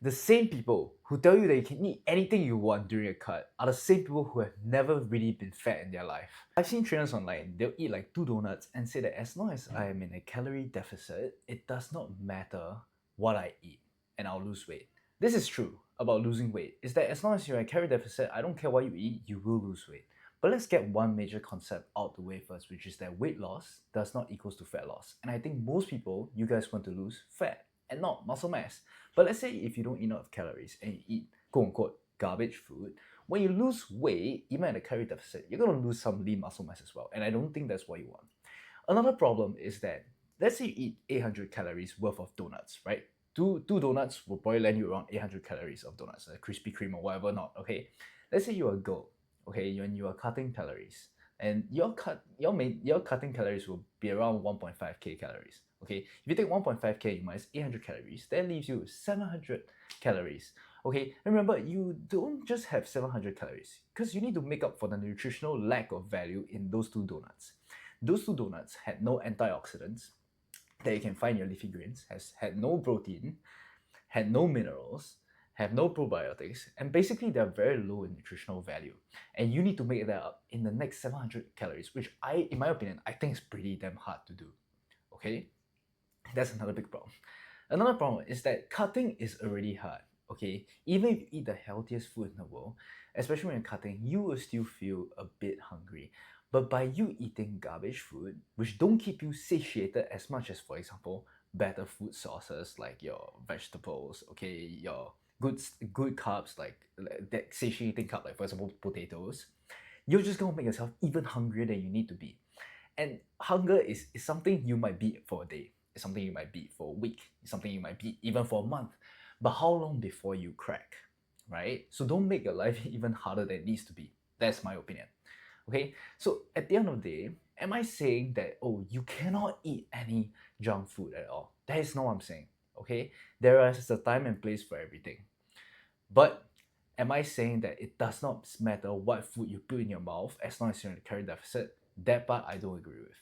The same people who tell you that you can eat anything you want during a cut are the same people who have never really been fat in their life. I've seen trainers online, they'll eat like 2 donuts and say that as long as I am in a calorie deficit, it does not matter what I eat and I'll lose weight. This is true about losing weight, is that as long as you're in a calorie deficit, I don't care what you eat, you will lose weight. But let's get one major concept out the way first, which is that weight loss does not equals to fat loss. And I think most people, you guys want to lose fat and not muscle mass. But let's say if you don't eat enough calories and you eat quote unquote garbage food, when you lose weight, even at a calorie deficit, you're gonna lose some lean muscle mass as well. And I don't think that's what you want. Another problem is that let's say you eat 800 calories worth of donuts, right? Two donuts will probably land you around 800 calories of donuts, a Krispy Kreme or whatever not, okay? Let's say you're a girl, okay, when you are cutting calories, and your cutting calories will be around 1.5k calories. Okay, if you take 1.5k minus 800 calories, that leaves you 700 calories. Okay, and remember, you don't just have 700 calories because you need to make up for the nutritional lack of value in those two donuts. Those two donuts had no antioxidants that you can find in your leafy greens, has had no protein, had no minerals, have no probiotics, and basically they're very low in nutritional value. And you need to make that up in the next 700 calories, which in my opinion, I think is pretty damn hard to do. Okay? That's another big problem. Another problem is that cutting is already hard. Okay, even if you eat the healthiest food in the world, especially when you're cutting, you will still feel a bit hungry. But by you eating garbage food, which don't keep you satiated as much as, for example, better food sources like your vegetables, okay, your good carbs like that satiating carb, like for example potatoes, you're just gonna make yourself even hungrier than you need to be. And hunger is something you might beat for a day. It's something you might beat for a week. It's something you might beat even for a month. But how long before you crack, right? So don't make your life even harder than it needs to be. That's my opinion. Okay, so at the end of the day, am I saying that, oh, you cannot eat any junk food at all? That is not what I'm saying. Okay, there is a time and place for everything. But am I saying that it does not matter what food you put in your mouth as long as you're in a calorie deficit? That part I don't agree with.